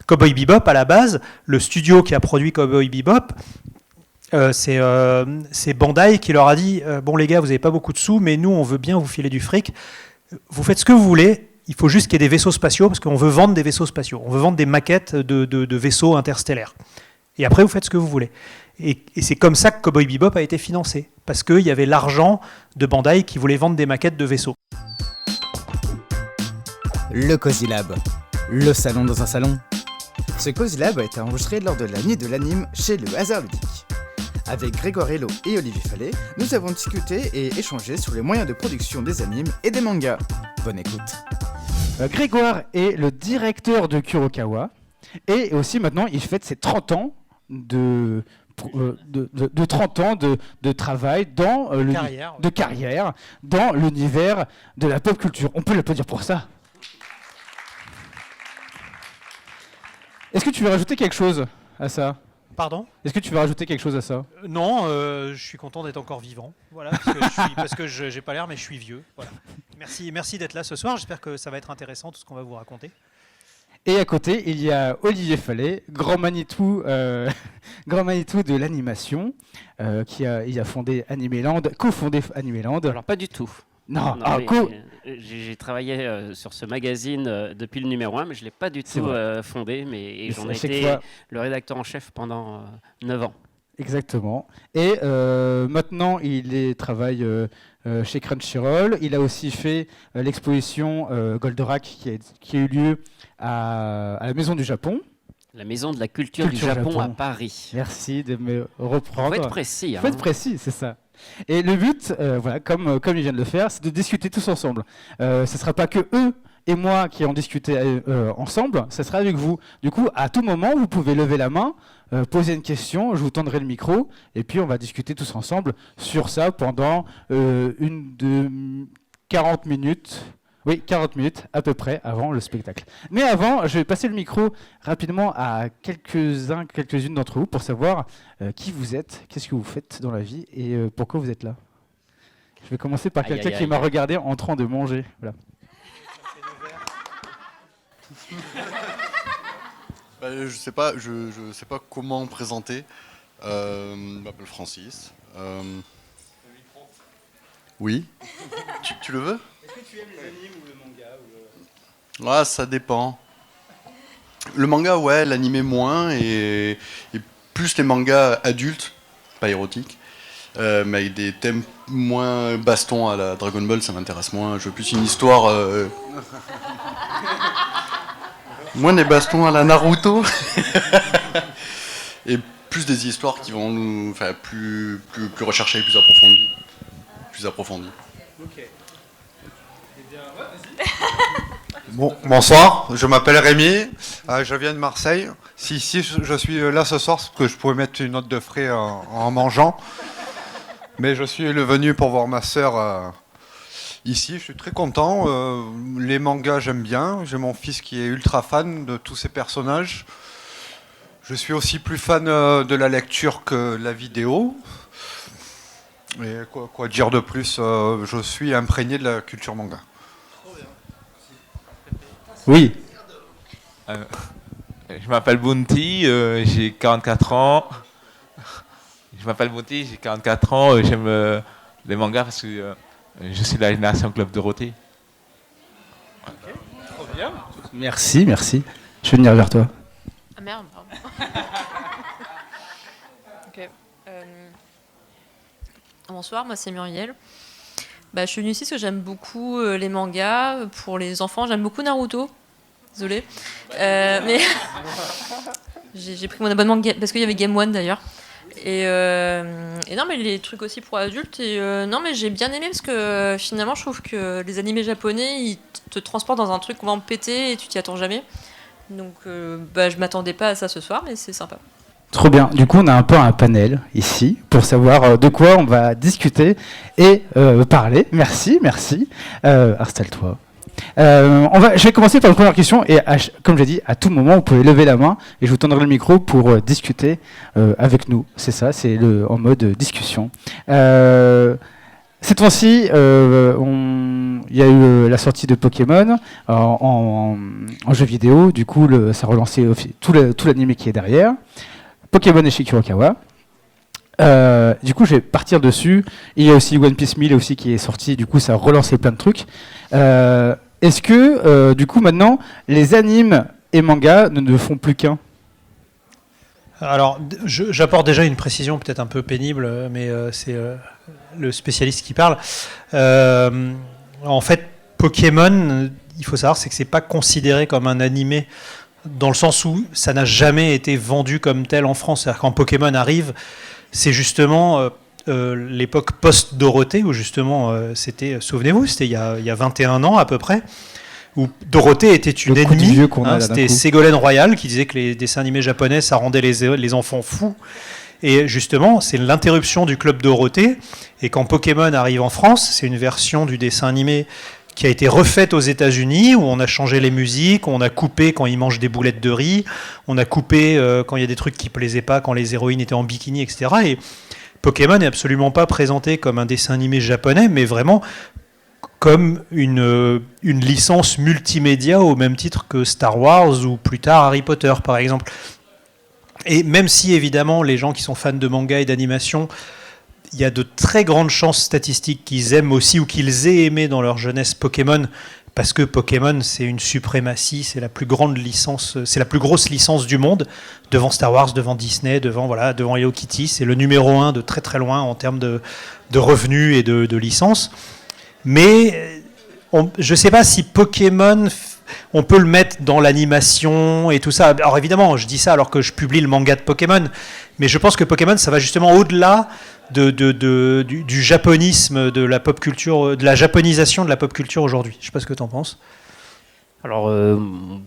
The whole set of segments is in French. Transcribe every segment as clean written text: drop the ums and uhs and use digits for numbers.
Cowboy Bebop, à la base, le studio qui a produit Cowboy Bebop, c'est Bandai qui leur a dit bon les gars, vous n'avez pas beaucoup de sous, mais nous on veut bien vous filer du fric. Vous faites ce que vous voulez. Il faut juste qu'il y ait des vaisseaux spatiaux parce qu'on veut vendre des vaisseaux spatiaux. On veut vendre des maquettes de vaisseaux interstellaires. Et après vous faites ce que vous voulez. Et c'est comme ça que Cowboy Bebop a été financé parce qu'il y avait l'argent de Bandai qui voulait vendre des maquettes de vaisseaux. Le Cozy Lab, le salon dans un salon. Ce Cozy Lab a été enregistré lors de la nuit de l'anime chez Le Hasard Ludique. Avec Grégoire Hello et Olivier Fallet, nous avons discuté et échangé sur les moyens de production des animes et des mangas. Bonne écoute. Grégoire est le directeur de Kurokawa et aussi maintenant il fête ses 30 ans de 30 ans de travail dans de carrière dans l'univers de la pop culture. On peut l'applaudir pour ça. Est-ce que tu veux rajouter quelque chose à ça ? Pardon ? Est-ce que tu veux rajouter quelque chose à ça ? Non, je suis content d'être encore vivant. Voilà, parce que j'ai pas l'air, mais je suis vieux. Voilà. Merci d'être là ce soir. J'espère que ça va être intéressant tout ce qu'on va vous raconter. Et à côté, il y a Olivier Fallet, grand Manitou de l'animation, il a fondé Animeland, cofondé Animeland. Alors pas du tout. Non, j'ai travaillé sur ce magazine depuis le numéro 1, mais je ne l'ai pas du tout fondé, mais j'en ai été le rédacteur en chef pendant 9 ans. Exactement. Et maintenant, il travaille chez Crunchyroll. Il a aussi fait l'exposition Goldorak qui a eu lieu à la Maison du Japon. La Maison de la Culture du Japon à Paris. Merci de me reprendre. Il faut être précis. Il faut être précis, c'est ça. Et le but, voilà, comme il vient de le faire, c'est de discuter tous ensemble. Ce ne sera pas que eux et moi qui en discuter ensemble, ce sera avec vous. Du coup, à tout moment, vous pouvez lever la main, poser une question, je vous tendrai le micro, et puis on va discuter tous ensemble sur ça pendant 40 minutes. Oui, 40 minutes à peu près avant le spectacle. Mais avant, je vais passer le micro rapidement à quelques-unes d'entre vous pour savoir qui vous êtes, qu'est-ce que vous faites dans la vie et pourquoi vous êtes là. Je vais commencer par quelqu'un qui m'a regardé en train de manger. Voilà. Je sais pas comment me présenter. Je m'appelle Francis. Oui. Tu le veux ? Est-ce que tu aimes les animes ou le manga Ouais, ça dépend. Le manga, ouais, l'animé moins, et plus les mangas adultes, pas érotiques, mais avec des thèmes moins baston à la Dragon Ball, ça m'intéresse moins. Je veux plus une histoire... moins des bastons à la Naruto. Et plus des histoires qui vont nous... Enfin, plus recherchées, plus approfondies. Ok. Bonsoir, je m'appelle Rémi, je viens de Marseille. Si je suis là ce soir, c'est parce que je pourrais mettre une note de frais en mangeant. Mais je suis venu pour voir ma sœur ici, je suis très content. Les mangas, j'aime bien. J'ai mon fils qui est ultra fan de tous ces personnages. Je suis aussi plus fan de la lecture que la vidéo. Et quoi dire de plus, je suis imprégné de la culture manga. Oui. Je m'appelle Bounty, j'ai 44 ans. J'aime les mangas parce que je suis de la génération Club Dorothée. Okay. Trop bien. Merci. Je vais venir vers toi. Ah merde, pardon. Ok. Bonsoir, moi c'est Muriel. Je suis venue ici parce que j'aime beaucoup les mangas. Pour les enfants, j'aime beaucoup Naruto. Désolée. Mais j'ai pris mon abonnement parce qu'il y avait Game One d'ailleurs. Et non, mais les trucs aussi pour adultes. Et non, mais j'ai bien aimé parce que finalement, je trouve que les animés japonais, ils te transportent dans un truc qu'on va en péter et tu t'y attends jamais. Donc, je m'attendais pas à ça ce soir, mais c'est sympa. Trop bien. Du coup, on a un peu un panel ici pour savoir de quoi on va discuter et parler. Merci. Installe-toi. Je vais commencer par la première question et comme j'ai dit, à tout moment, vous pouvez lever la main et je vous tendrai le micro pour discuter avec nous. C'est ça, c'est en mode discussion. Cette fois-ci, il y a eu la sortie de Pokémon en jeu vidéo. Du coup, ça a relancé tout l'anime qui est derrière. Pokémon et Shikurokawa. Du coup, je vais partir dessus. Il y a aussi One Piece 1000 aussi qui est sorti. Du coup, ça a relancé plein de trucs. Est-ce que, du coup, maintenant, les animes et mangas ne font plus qu'un ? Alors, j'apporte déjà une précision peut-être un peu pénible, mais c'est le spécialiste qui parle. En fait, Pokémon, il faut savoir, c'est que c'est pas considéré comme un animé dans le sens où ça n'a jamais été vendu comme tel en France. C'est-à-dire quand Pokémon arrive, c'est justement l'époque post-Dorothée, où justement, souvenez-vous, c'était il y a 21 ans à peu près, où Dorothée était une ennemie. C'était Ségolène Royal qui disait que les dessins animés japonais, ça rendait les enfants fous. Et justement, c'est l'interruption du club Dorothée. Et quand Pokémon arrive en France, c'est une version du dessin animé qui a été refaite aux États-Unis, où on a changé les musiques, on a coupé quand ils mangent des boulettes de riz, on a coupé quand il y a des trucs qui plaisaient pas, quand les héroïnes étaient en bikini, etc. Et Pokémon n'est absolument pas présenté comme un dessin animé japonais, mais vraiment comme une licence multimédia au même titre que Star Wars ou plus tard Harry Potter, par exemple. Et même si, évidemment, les gens qui sont fans de manga et d'animation, il y a de très grandes chances statistiques qu'ils aiment aussi ou qu'ils aient aimé dans leur jeunesse Pokémon, parce que Pokémon, c'est une suprématie, c'est la plus grande licence, c'est la plus grosse licence du monde, devant Star Wars, devant Disney, devant Hello Kitty. C'est le numéro 1 de très très loin en termes de revenus et de licences. Mais je ne sais pas si Pokémon, on peut le mettre dans l'animation et tout ça. Alors évidemment, je dis ça alors que je publie le manga de Pokémon, mais je pense que Pokémon, ça va justement au-delà du japonisme, de la pop culture, de la japonisation de la pop culture aujourd'hui. Je ne sais pas ce que tu en penses. Alors,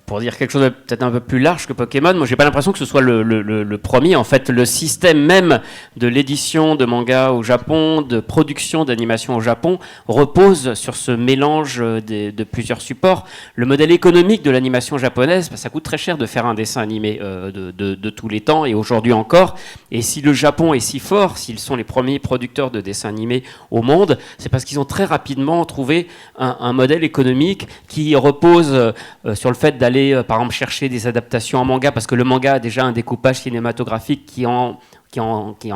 pour dire quelque chose de peut-être un peu plus large que Pokémon, moi j'ai pas l'impression que ce soit le premier. En fait, le système même de l'édition de manga au Japon, de production d'animation au Japon, repose sur ce mélange de plusieurs supports. Le modèle économique de l'animation japonaise, ça coûte très cher de faire un dessin animé de tous les temps et aujourd'hui encore. Et si le Japon est si fort, s'ils sont les premiers producteurs de dessins animés au monde, c'est parce qu'ils ont très rapidement trouvé un modèle économique qui repose sur le fait d'aller, par exemple, chercher des adaptations en manga, parce que le manga a déjà un découpage cinématographique qui en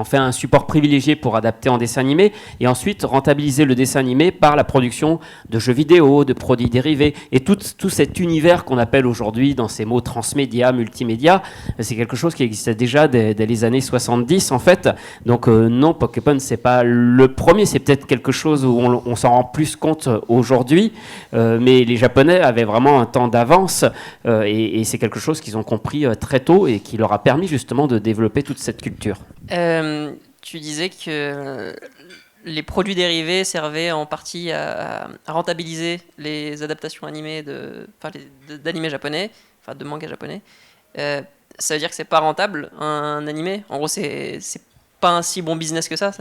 fait un support privilégié pour adapter en dessin animé, et ensuite rentabiliser le dessin animé par la production de jeux vidéo, de produits dérivés, et tout cet univers qu'on appelle aujourd'hui, dans ces mots transmédia, multimédia, c'est quelque chose qui existait déjà dès les années 70 en fait. Donc non, Pokémon c'est pas le premier, c'est peut-être quelque chose où on s'en rend plus compte aujourd'hui, mais les Japonais avaient vraiment un temps d'avance, et c'est quelque chose qu'ils ont compris très tôt et qui leur a permis justement de développer toute cette culture. Tu disais que les produits dérivés servaient en partie à rentabiliser les adaptations animées d'animés japonais, enfin de mangas japonais. Ça veut dire que c'est pas rentable un animé? En gros, c'est pas un si bon business que ça.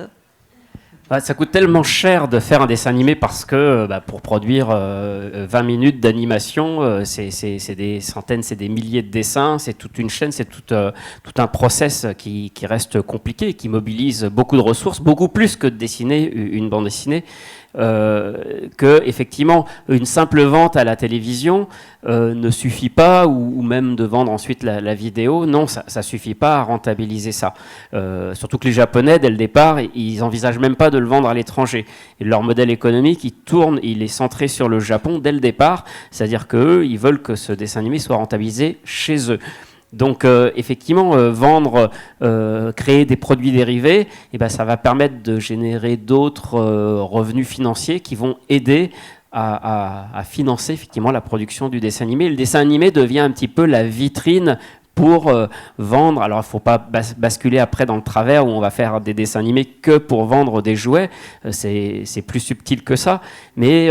Ça coûte tellement cher de faire un dessin animé parce que pour produire 20 minutes d'animation, c'est des centaines, c'est des milliers de dessins, c'est toute une chaîne, c'est tout un process qui reste compliqué, qui mobilise beaucoup de ressources, beaucoup plus que de dessiner une bande dessinée. Que effectivement une simple vente à la télévision ne suffit pas, ou même de vendre ensuite la vidéo, non, ça suffit pas à rentabiliser ça. Surtout que les Japonais, dès le départ, ils envisagent même pas de le vendre à l'étranger. Et leur modèle économique, il est centré sur le Japon dès le départ, c'est-à-dire qu'eux, ils veulent que ce dessin animé soit rentabilisé chez eux. Donc effectivement, vendre, créer des produits dérivés, ça va permettre de générer d'autres revenus financiers qui vont aider à financer effectivement la production du dessin animé. Le dessin animé devient un petit peu la vitrine pour vendre. Alors il ne faut pas basculer après dans le travers où on va faire des dessins animés que pour vendre des jouets, c'est plus subtil que ça, mais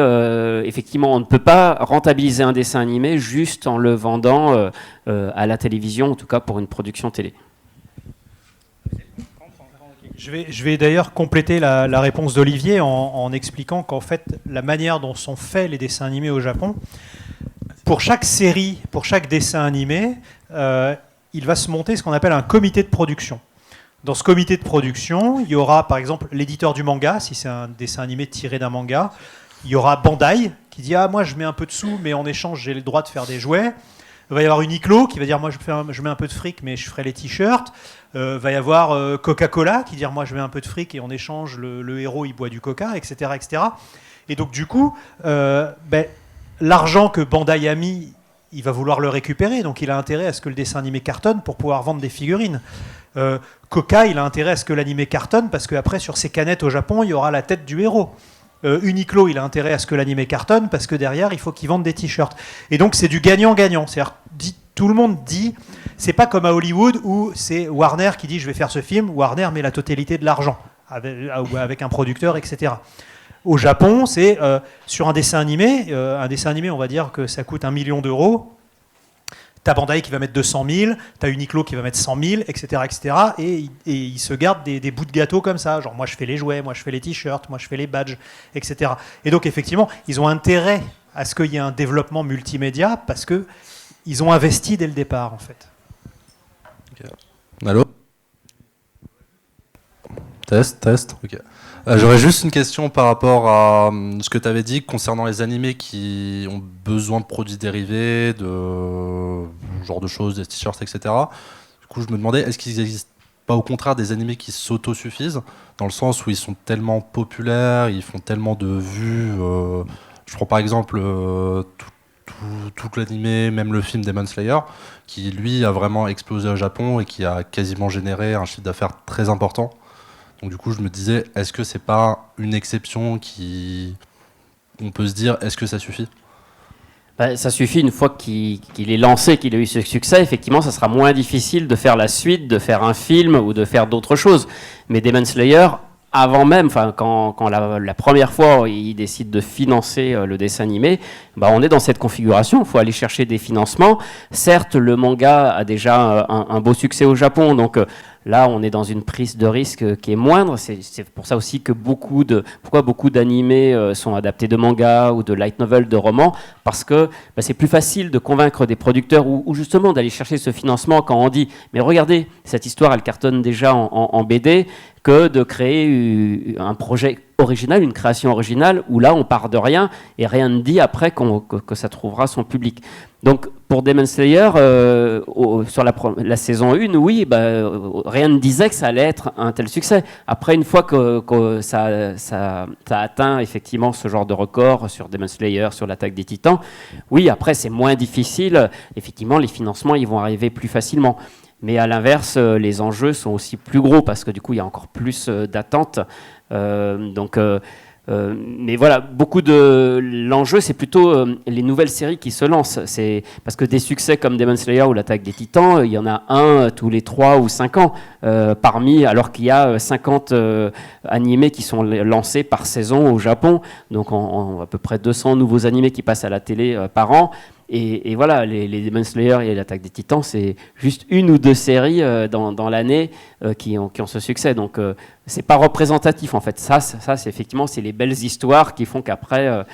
effectivement on ne peut pas rentabiliser un dessin animé juste en le vendant à la télévision, en tout cas pour une production télé. Je vais d'ailleurs compléter la réponse d'Olivier en expliquant qu'en fait la manière dont sont faits les dessins animés au Japon, pour chaque série, pour chaque dessin animé, il va se monter ce qu'on appelle un comité de production. Dans ce comité de production, il y aura par exemple l'éditeur du manga, si c'est un dessin animé tiré d'un manga. Il y aura Bandai qui dit ah moi je mets un peu de sous, mais en échange j'ai le droit de faire des jouets. Il va y avoir Uniqlo qui va dire moi je mets un peu de fric, mais je ferai les t-shirts. Va y avoir Coca-Cola qui dit moi je mets un peu de fric et en échange le héros il boit du coca, etc., etc. Et donc du coup, l'argent que Bandai a mis, il va vouloir le récupérer, donc il a intérêt à ce que le dessin animé cartonne pour pouvoir vendre des figurines. Coca, il a intérêt à ce que l'animé cartonne parce qu'après sur ses canettes au Japon, il y aura la tête du héros. Uniqlo, il a intérêt à ce que l'animé cartonne parce que derrière, il faut qu'ils vendent des t-shirts. Et donc c'est du gagnant-gagnant. C'est-à-dire, tout le monde dit, c'est pas comme à Hollywood où c'est Warner qui dit je vais faire ce film, Warner met la totalité de l'argent avec un producteur, etc. Au Japon, c'est sur un dessin animé, on va dire que ça coûte 1 million d'euros. T'as Bandai qui va mettre 200 000, t'as Uniqlo qui va mettre 100 000, etc., etc. Et ils se gardent des bouts de gâteau comme ça. Genre, moi, je fais les jouets, moi, je fais les t-shirts, moi, je fais les badges, etc. Et donc, effectivement, ils ont intérêt à ce qu'il y ait un développement multimédia parce qu'ils ont investi dès le départ, en fait. Okay. Allô ? Test. Ok. J'aurais juste une question par rapport à ce que tu avais dit concernant les animés qui ont besoin de produits dérivés, de genre de choses, des t-shirts, etc. Du coup, je me demandais, est-ce qu'il n'existe pas au contraire des animés qui s'autosuffisent, dans le sens où ils sont tellement populaires, ils font tellement de vues. Je prends par exemple tout l'animé, même le film Demon Slayer, qui lui a vraiment explosé au Japon et qui a quasiment généré un chiffre d'affaires très important. Donc du coup, je me disais, est-ce que c'est pas une exception on peut se dire, est-ce que ça suffit ? Ça suffit une fois qu'il est lancé, qu'il a eu ce succès. Effectivement, ça sera moins difficile de faire la suite, de faire un film ou de faire d'autres choses. Mais Demon Slayer, avant même, quand la première fois il décide de financer le dessin animé, on est dans cette configuration. Il faut aller chercher des financements. Certes, le manga a déjà un beau succès au Japon, donc là, on est dans une prise de risque qui est moindre. C'est pour ça aussi que beaucoup d'animés sont adaptés de mangas ou de light novels, de romans, parce que c'est plus facile de convaincre des producteurs ou justement d'aller chercher ce financement quand on dit « mais regardez, cette histoire, elle cartonne déjà en BD », que de créer un projet original, une création originale, où là, on part de rien et rien ne dit après que ça trouvera son public. Donc, pour Demon Slayer, sur la saison 1, oui, rien ne disait que ça allait être un tel succès. Après, une fois que ça a atteint effectivement ce genre de record sur Demon Slayer, sur l'Attaque des Titans, oui, après, c'est moins difficile. Effectivement, les financements, ils vont arriver plus facilement. Mais à l'inverse, les enjeux sont aussi plus gros parce que du coup, il y a encore plus d'attentes. Mais voilà, l'enjeu, c'est plutôt les nouvelles séries qui se lancent. C'est parce que des succès comme Demon Slayer ou l'Attaque des Titans, il y en a un tous les 3 ou 5 ans, alors qu'il y a 50 animés qui sont lancés par saison au Japon. Donc à peu près 200 nouveaux animés qui passent à la télé par an. Et voilà, les Demon Slayer et l'Attaque des Titans, c'est juste 1 ou 2 séries dans l'année qui ont ce succès. Donc, c'est pas représentatif, en fait. Ça c'est effectivement, c'est les belles histoires qui font qu'après,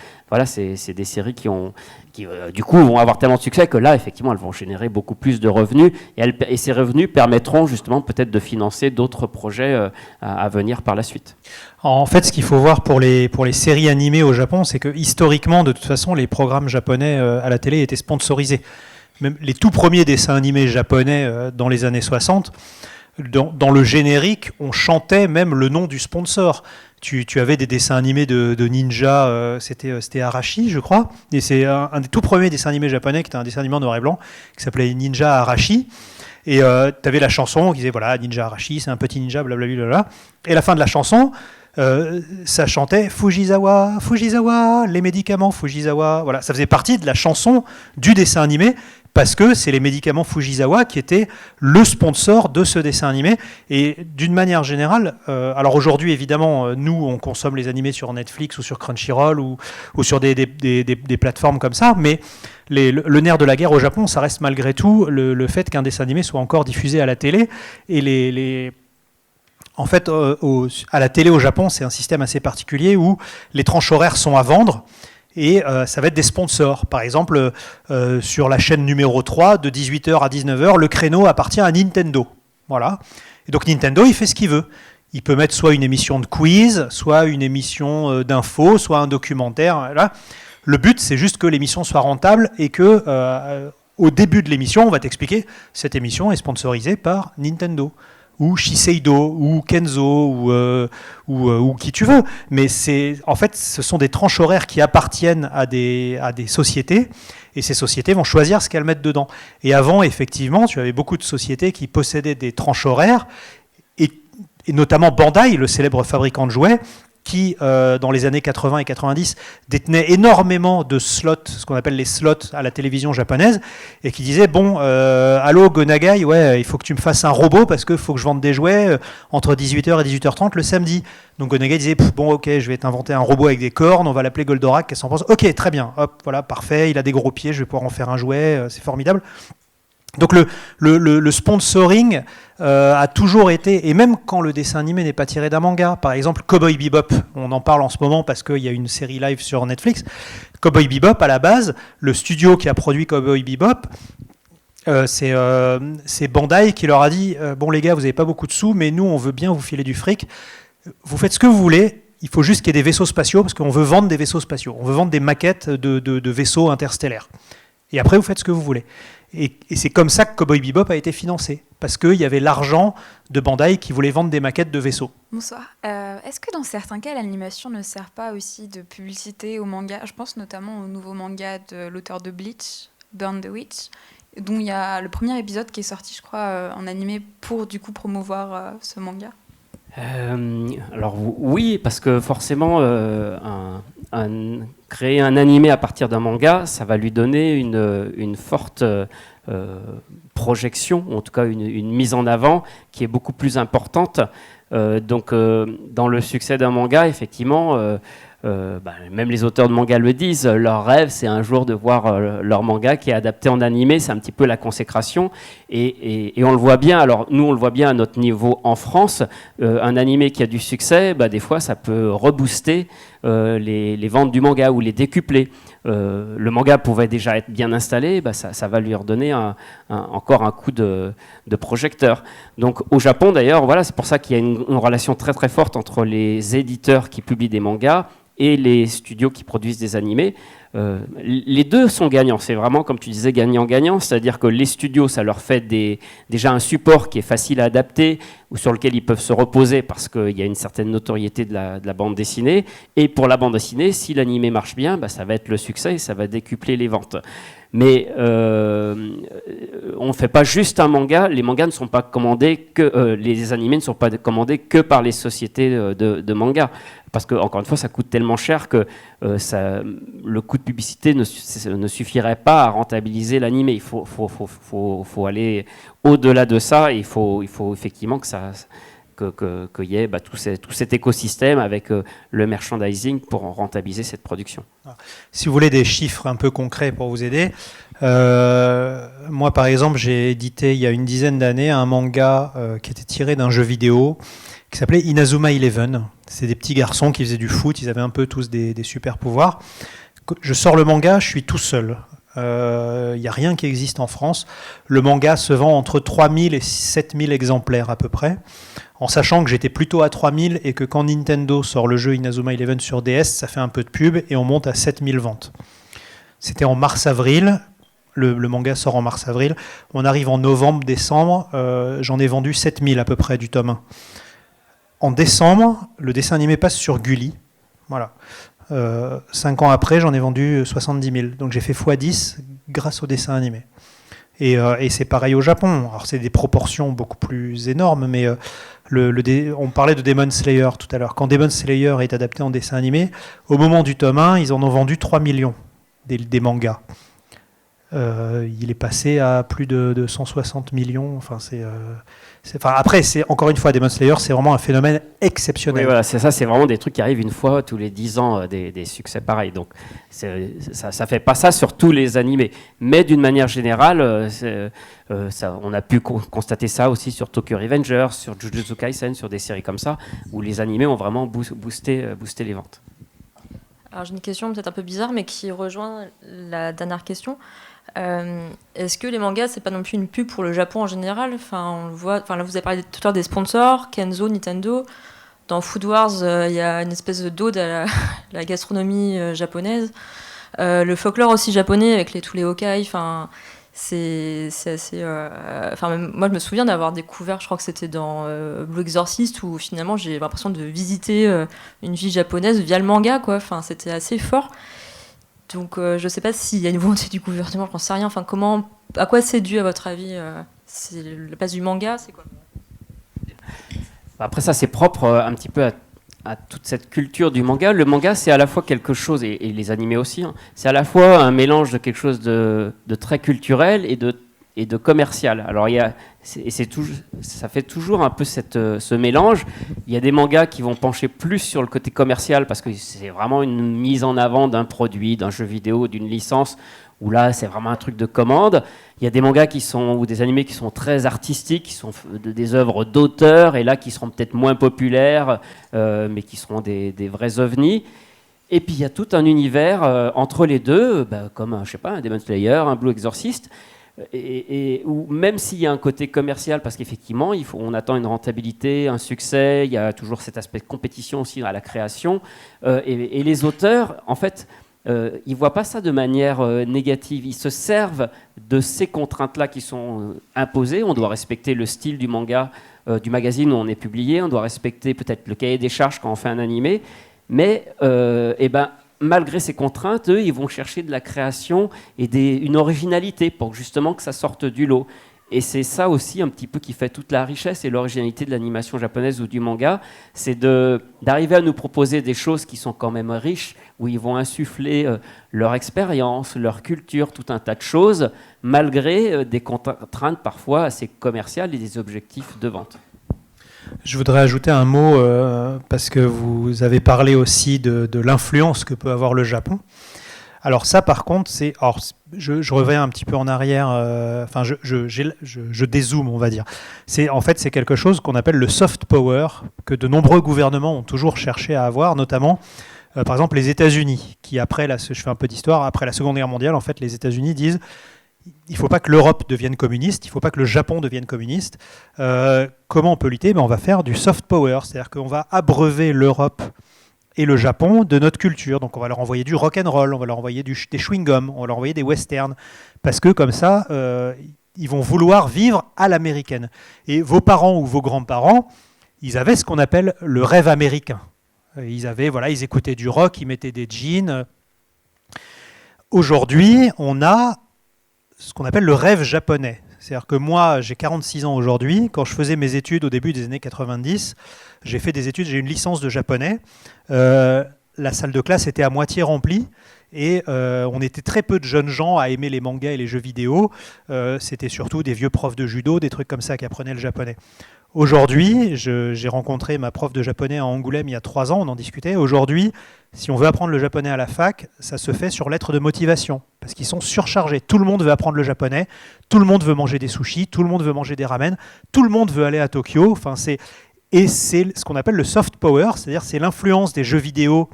c'est des séries qui du coup, vont avoir tellement de succès que là, effectivement, elles vont générer beaucoup plus de revenus. Et ces revenus permettront justement peut-être de financer d'autres projets à venir par la suite. En fait, ce qu'il faut voir pour les séries animées au Japon, c'est que historiquement, de toute façon, les programmes japonais à la télé étaient sponsorisés. Même les tout premiers dessins animés japonais dans les années 60, dans le générique, on chantait même le nom du sponsor. Tu avais des dessins animés de ninja, c'était Arashi, je crois. Et c'est un des tout premiers dessins animés japonais, qui était un dessin animé en noir et blanc, qui s'appelait Ninja Arashi. Et tu avais la chanson qui disait, voilà, Ninja Arashi, c'est un petit ninja, blablabla. Et à la fin de la chanson, ça chantait Fujisawa, Fujisawa, les médicaments Fujisawa. Voilà, ça faisait partie de la chanson du dessin animé parce que c'est les médicaments Fujisawa qui étaient le sponsor de ce dessin animé. Et d'une manière générale, alors aujourd'hui évidemment, nous on consomme les animés sur Netflix ou sur Crunchyroll ou sur des plateformes comme ça, mais le nerf de la guerre au Japon, ça reste malgré tout le fait qu'un dessin animé soit encore diffusé à la télé. Et en fait, à la télé au Japon, c'est un système assez particulier où les tranches horaires sont à vendre et ça va être des sponsors. Par exemple, sur la chaîne numéro 3, de 18h à 19h, le créneau appartient à Nintendo. Voilà. Et donc Nintendo, il fait ce qu'il veut. Il peut mettre soit une émission de quiz, soit une émission d'infos, soit un documentaire. Là. Le but, c'est juste que l'émission soit rentable et que, au début de l'émission, on va t'expliquer cette émission est sponsorisée par Nintendo, ou Shiseido, ou Kenzo, ou qui tu veux. Mais en fait, ce sont des tranches horaires qui appartiennent à des sociétés, et ces sociétés vont choisir ce qu'elles mettent dedans. Et avant, effectivement, tu avais beaucoup de sociétés qui possédaient des tranches horaires, et notamment Bandai, le célèbre fabricant de jouets, qui, dans les années 80 et 90, détenait énormément de slots, ce qu'on appelle les slots à la télévision japonaise, et qui disait, bon, allô Gonagai, ouais, il faut que tu me fasses un robot, parce qu'il faut que je vende des jouets entre 18h et 18h30 le samedi. Donc Gonagai disait, bon, ok, je vais t'inventer un robot avec des cornes, on va l'appeler Goldorak, qu'est-ce qu'on pense? Ok, très bien, hop, voilà, parfait, il a des gros pieds, je vais pouvoir en faire un jouet, c'est formidable. Donc le sponsoring a toujours été, et même quand le dessin animé n'est pas tiré d'un manga, par exemple Cowboy Bebop, on en parle en ce moment parce qu'il y a une série live sur Netflix, Cowboy Bebop à la base, le studio qui a produit Cowboy Bebop, c'est Bandai qui leur a dit, bon les gars, vous n'avez pas beaucoup de sous, mais nous on veut bien vous filer du fric, vous faites ce que vous voulez, il faut juste qu'il y ait des vaisseaux spatiaux, parce qu'on veut vendre des vaisseaux spatiaux, on veut vendre des maquettes de vaisseaux interstellaires. Et après vous faites ce que vous voulez. Et c'est comme ça que Cowboy Bebop a été financé, parce qu'il y avait l'argent de Bandai qui voulait vendre des maquettes de vaisseaux. Bonsoir. Est-ce que dans certains cas, l'animation ne sert pas aussi de publicité au manga? Je pense notamment au nouveau manga de l'auteur de Bleach, Burn the Witch, dont il y a le premier épisode qui est sorti, je crois, en animé pour du coup promouvoir ce manga. Alors oui, parce que forcément, créer un animé à partir d'un manga, ça va lui donner une forte projection, en tout cas une mise en avant qui est beaucoup plus importante. Donc dans le succès d'un manga, effectivement, même les auteurs de manga le disent, leur rêve c'est un jour de voir leur manga qui est adapté en animé, c'est un petit peu la consécration, et on le voit bien, alors nous on le voit bien à notre niveau en France, un animé qui a du succès, des fois ça peut rebooster les ventes du manga ou les décupler. Le manga pouvait déjà être bien installé, ça va lui redonner encore un coup de projecteur. Donc au Japon d'ailleurs, voilà, c'est pour ça qu'il y a une relation très très forte entre les éditeurs qui publient des mangas et les studios qui produisent des animés. Les deux sont gagnants, c'est vraiment comme tu disais gagnant-gagnant, c'est-à-dire que les studios ça leur fait déjà un support qui est facile à adapter ou sur lequel ils peuvent se reposer parce qu'il y a une certaine notoriété de la bande dessinée, et pour la bande dessinée, si l'animé marche bien, ça va être le succès et ça va décupler les ventes. Mais on ne fait pas juste un manga, les mangas ne sont pas commandés que, les animés ne sont pas commandés que par les sociétés de manga. Parce que, encore une fois, ça coûte tellement cher que le coût de publicité ne suffirait pas à rentabiliser l'animé. Il faut aller au-delà de ça, et il faut effectivement qu'il y ait tout cet écosystème avec le merchandising pour rentabiliser cette production. Si vous voulez des chiffres un peu concrets pour vous aider, moi par exemple j'ai édité il y a une dizaine d'années un manga qui était tiré d'un jeu vidéo qui s'appelait Inazuma Eleven. C'est des petits garçons qui faisaient du foot, ils avaient un peu tous des super pouvoirs. Je sors le manga, je suis tout seul. Il n'y a rien qui existe en France. Le manga se vend entre 3000 et 7000 exemplaires à peu près, en sachant que j'étais plutôt à 3000 et que quand Nintendo sort le jeu Inazuma Eleven sur DS, ça fait un peu de pub et on monte à 7000 ventes. C'était en mars-avril, le manga sort en mars-avril, on arrive en novembre-décembre, j'en ai vendu 7000 à peu près du tome 1. En décembre, le dessin animé passe sur Gulli, voilà. 5 ans après, j'en ai vendu 70 000. Donc j'ai fait x10 grâce au dessin animé. Et c'est pareil au Japon. Alors c'est des proportions beaucoup plus énormes, mais on parlait de Demon Slayer tout à l'heure. Quand Demon Slayer est adapté en dessin animé, au moment du tome 1, ils en ont vendu 3 millions des mangas. Il est passé à plus de 160 millions. Enfin, après, encore une fois, Demon Slayer, c'est vraiment un phénomène exceptionnel. Oui, voilà, c'est ça, c'est vraiment des trucs qui arrivent une fois tous les 10 ans, des succès pareils. Donc, ça ne fait pas ça sur tous les animés. Mais d'une manière générale, on a pu constater ça aussi sur Tokyo Revengers, sur Jujutsu Kaisen, sur des séries comme ça, où les animés ont vraiment boosté les ventes. Alors j'ai une question peut-être un peu bizarre, mais qui rejoint la dernière question. Est-ce que les mangas, c'est pas non plus une pub pour le Japon en général? Enfin, on le voit. Enfin, là, vous avez parlé tout à l'heure des sponsors, Kenzo, Nintendo. Dans Food Wars, il y a une espèce d'ode à la gastronomie japonaise. Le folklore aussi japonais avec tous les yokai. Enfin, c'est assez. Moi, je me souviens d'avoir découvert, je crois que c'était dans Blue Exorcist, où finalement j'ai l'impression de visiter une vie japonaise via le manga, quoi. Enfin, c'était assez fort. Donc, je ne sais pas s'il y a une volonté du gouvernement, je n'en sais rien. Enfin, à quoi c'est dû, à votre avis? C'est la place du manga, c'est quoi? Après ça, c'est propre un petit peu à toute cette culture du manga. Le manga, c'est à la fois quelque chose, et les animés aussi, hein, c'est à la fois un mélange de quelque chose de très culturel et de commercial. Alors, ça fait toujours un peu ce mélange. Il y a des mangas qui vont pencher plus sur le côté commercial parce que c'est vraiment une mise en avant d'un produit, d'un jeu vidéo, d'une licence, où là, c'est vraiment un truc de commande. Il y a des mangas ou des animés qui sont très artistiques, qui sont des œuvres d'auteur, et là, qui seront peut-être moins populaires, mais qui seront des vrais ovnis. Et puis, il y a tout un univers entre les deux, comme, je sais pas, un Demon Slayer, un Blue Exorcist, où même s'il y a un côté commercial, parce qu'effectivement, on attend une rentabilité, un succès, il y a toujours cet aspect de compétition aussi à la création, et les auteurs, en fait, ils ne voient pas ça de manière négative. Ils se servent de ces contraintes-là qui sont imposées. On doit respecter le style du manga, du magazine où on est publié. On doit respecter peut-être le cahier des charges quand on fait un animé. Mais malgré ces contraintes, eux, ils vont chercher de la création et une originalité pour justement que ça sorte du lot. Et c'est ça aussi un petit peu qui fait toute la richesse et l'originalité de l'animation japonaise ou du manga, c'est d'arriver à nous proposer des choses qui sont quand même riches, où ils vont insuffler leur expérience, leur culture, tout un tas de choses, malgré des contraintes parfois assez commerciales et des objectifs de vente. Je voudrais ajouter un mot, parce que vous avez parlé aussi de l'influence que peut avoir le Japon. Alors ça, par contre, je reviens un petit peu en arrière, je dézoome, on va dire. En fait, c'est quelque chose qu'on appelle le soft power, que de nombreux gouvernements ont toujours cherché à avoir, notamment, par exemple, les États-Unis, qui je fais un peu d'histoire, après la Seconde Guerre mondiale, en fait, les États-Unis disent il ne faut pas que l'Europe devienne communiste, il ne faut pas que le Japon devienne communiste. Comment on peut lutter? On va faire du soft power, c'est-à-dire qu'on va abreuver l'Europe et le Japon de notre culture. Donc on va leur envoyer du rock'n'roll, on va leur envoyer des chewing-gums, on va leur envoyer des westerns, parce que comme ça, ils vont vouloir vivre à l'américaine. Et vos parents ou vos grands-parents, ils avaient ce qu'on appelle le rêve américain. Ils écoutaient du rock, ils mettaient des jeans. Aujourd'hui, on a ce qu'on appelle le rêve japonais. C'est-à-dire que moi, j'ai 46 ans aujourd'hui. Quand je faisais mes études au début des années 90, j'ai une licence de japonais. La salle de classe était à moitié remplie et on était très peu de jeunes gens à aimer les mangas et les jeux vidéo. C'était surtout des vieux profs de judo, des trucs comme ça qui apprenaient le japonais. Aujourd'hui, j'ai rencontré ma prof de japonais à Angoulême il y a 3 ans, on en discutait. Aujourd'hui, si on veut apprendre le japonais à la fac, ça se fait sur lettre de motivation, parce qu'ils sont surchargés. Tout le monde veut apprendre le japonais, tout le monde veut manger des sushis, tout le monde veut manger des ramen, tout le monde veut aller à Tokyo. Et c'est ce qu'on appelle le soft power, c'est-à-dire c'est l'influence des jeux vidéo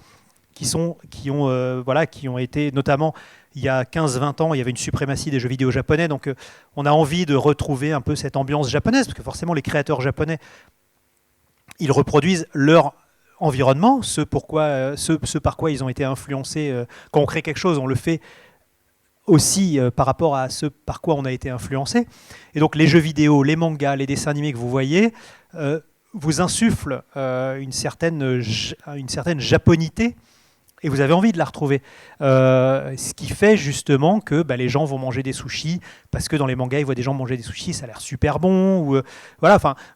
qui ont été, notamment il y a 15-20 ans, il y avait une suprématie des jeux vidéo japonais, donc on a envie de retrouver un peu cette ambiance japonaise, parce que forcément les créateurs japonais, ils reproduisent leur environnement, ce par quoi ils ont été influencés. Quand on crée quelque chose, on le fait aussi par rapport à ce par quoi on a été influencé. Et donc les jeux vidéo, les mangas, les dessins animés que vous voyez vous insufflent une certaine japonité, et vous avez envie de la retrouver. Ce qui fait justement que les gens vont manger des sushis, parce que dans les mangas, ils voient des gens manger des sushis, ça a l'air super bon.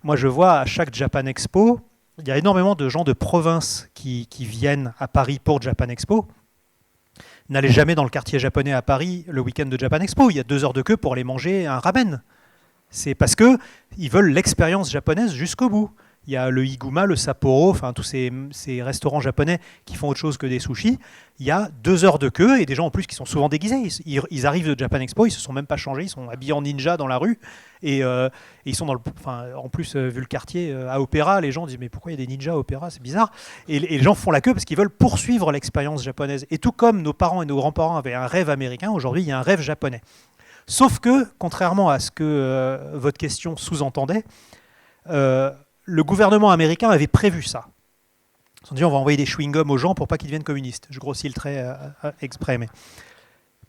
Moi, je vois à chaque Japan Expo, il y a énormément de gens de province qui viennent à Paris pour Japan Expo. N'allez jamais dans le quartier japonais à Paris le week-end de Japan Expo. Il y a 2 heures de queue pour aller manger un ramen. C'est parce qu'ils veulent l'expérience japonaise jusqu'au bout. il y a le Higuma, le Sapporo, enfin tous ces restaurants japonais qui font autre chose que des sushis. Il y a 2 heures de queue et des gens en plus qui sont souvent déguisés. Ils arrivent de Japan Expo, ils se sont même pas changés, ils sont habillés en ninja dans la rue et ils sont en plus vu le quartier à Opéra, les gens disent mais pourquoi il y a des ninjas à Opéra, c'est bizarre. Et les gens font la queue parce qu'ils veulent poursuivre l'expérience japonaise. Et tout comme nos parents et nos grands-parents avaient un rêve américain, aujourd'hui il y a un rêve japonais. Sauf que, contrairement à ce que votre question sous-entendait, le gouvernement américain avait prévu ça. Ils se sont dit on va envoyer des chewing-gums aux gens pour pas qu'ils deviennent communistes. Je grossis le trait exprès. Mais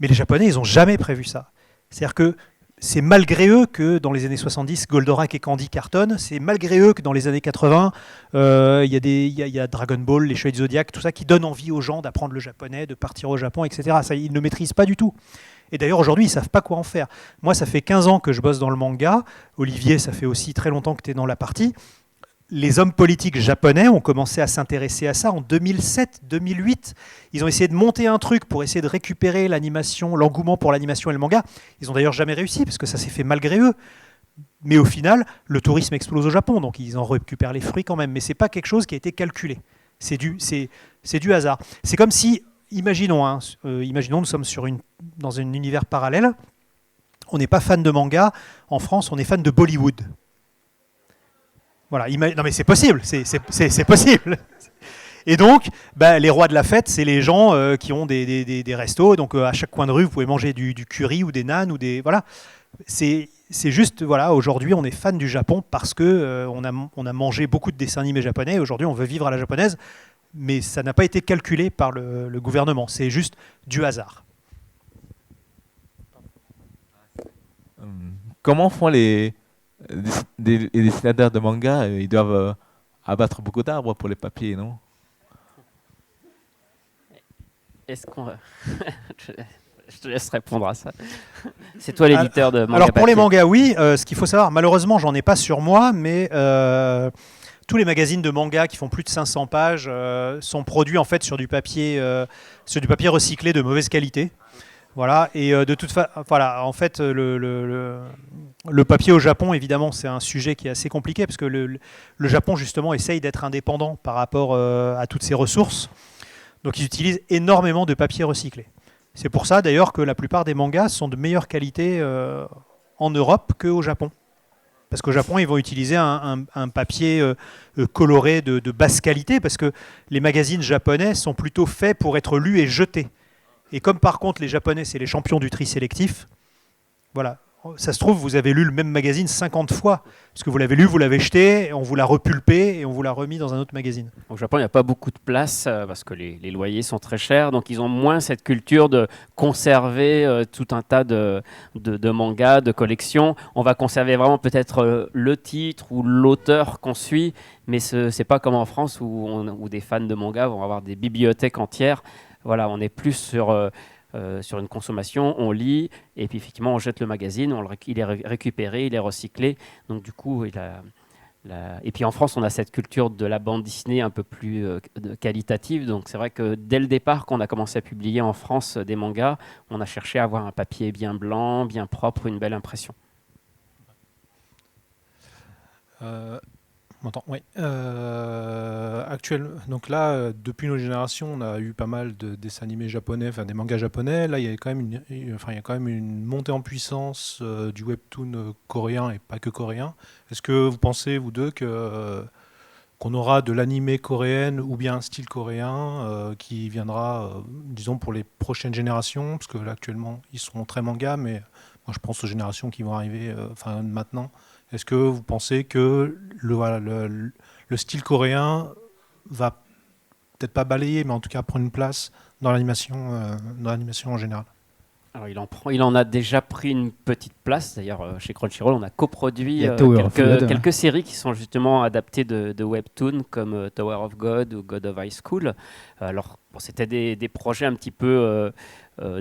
les Japonais, ils n'ont jamais prévu ça. C'est-à-dire que c'est malgré eux que dans les années 70, Goldorak et Candy cartonnent. C'est malgré eux que dans les années 80, il y a Dragon Ball, les Chevaliers du Zodiac, tout ça qui donne envie aux gens d'apprendre le japonais, de partir au Japon, etc. Ça, ils ne maîtrisent pas du tout. Et d'ailleurs, aujourd'hui, ils ne savent pas quoi en faire. Moi, ça fait 15 ans que je bosse dans le manga. Olivier, ça fait aussi très longtemps que tu es dans la partie. Les hommes politiques japonais ont commencé à s'intéresser à ça en 2007-2008. Ils ont essayé de monter un truc pour essayer de récupérer l'animation, l'engouement pour l'animation et le manga. Ils n'ont d'ailleurs jamais réussi, parce que ça s'est fait malgré eux. Mais au final, le tourisme explose au Japon, donc ils en récupèrent les fruits quand même. Mais ce n'est pas quelque chose qui a été calculé. C'est du hasard. C'est comme si, imaginons, nous sommes dans un univers parallèle. On n'est pas fan de manga. En France, on est fan de Bollywood. Voilà, non mais c'est possible, c'est possible. Et donc, les rois de la fête, c'est les gens qui ont des restos. Donc à chaque coin de rue, vous pouvez manger du curry ou des naans ou des voilà. C'est juste voilà. Aujourd'hui, on est fan du Japon parce que on a mangé beaucoup de dessins animés japonais. Aujourd'hui, on veut vivre à la japonaise, mais ça n'a pas été calculé par le gouvernement. C'est juste du hasard. Comment font les dessinateurs de manga? Ils doivent abattre beaucoup d'arbres pour les papiers, non? Est-ce qu'on... Je te laisse répondre à ça. C'est toi l'éditeur de manga. Alors pour papier. les mangas, oui. Ce qu'il faut savoir, malheureusement, j'en ai pas sur moi, mais tous les magazines de manga qui font plus de 500 pages sont produits en fait sur du papier recyclé de mauvaise qualité. Voilà, et de toute façon, voilà, en fait, le papier au Japon, évidemment, c'est un sujet qui est assez compliqué parce que le Japon, justement, essaye d'être indépendant par rapport à toutes ses ressources. Donc, ils utilisent énormément de papier recyclé. C'est pour ça, d'ailleurs, que la plupart des mangas sont de meilleure qualité en Europe qu'au Japon. Parce qu'au Japon, ils vont utiliser un papier coloré de basse qualité parce que les magazines japonais sont plutôt faits pour être lus et jetés. Et comme par contre les Japonais, c'est les champions du tri sélectif, voilà, ça se trouve, vous avez lu le même magazine 50 fois, parce que vous l'avez lu, vous l'avez jeté, on vous l'a repulpé et on vous l'a remis dans un autre magazine. Au Japon, il n'y a pas beaucoup de place parce que les loyers sont très chers, donc ils ont moins cette culture de conserver tout un tas de mangas, de collections. On va conserver vraiment peut-être le titre ou l'auteur qu'on suit, mais ce n'est pas comme en France où des fans de mangas vont avoir des bibliothèques entières. Voilà, on est plus sur une consommation, on lit, et puis effectivement on jette le magazine, il est récupéré, il est recyclé. Donc du coup, et puis en France, on a cette culture de la bande dessinée un peu plus qualitative. Donc c'est vrai que dès le départ, quand on a commencé à publier en France des mangas, on a cherché à avoir un papier bien blanc, bien propre, une belle impression. Oui. Donc là, depuis nos générations, on a eu pas mal de dessins animés japonais, enfin des mangas japonais. Là, il y a quand même une montée en puissance du webtoon coréen et pas que coréen. Est-ce que vous pensez, vous deux, qu'on aura de l'animé coréen ou bien un style coréen qui viendra, disons, pour les prochaines générations? Parce que là, actuellement, ils sont très mangas, mais moi, je pense aux générations qui vont arriver maintenant. Est-ce que vous pensez que le style coréen va peut-être pas balayer, mais en tout cas prendre une place dans l'animation en général? Alors il en a déjà pris une petite place. D'ailleurs, chez Crunchyroll, on a coproduit quelques séries qui sont justement adaptées de webtoons, comme Tower of God ou God of High School. Alors, c'était des projets un petit peu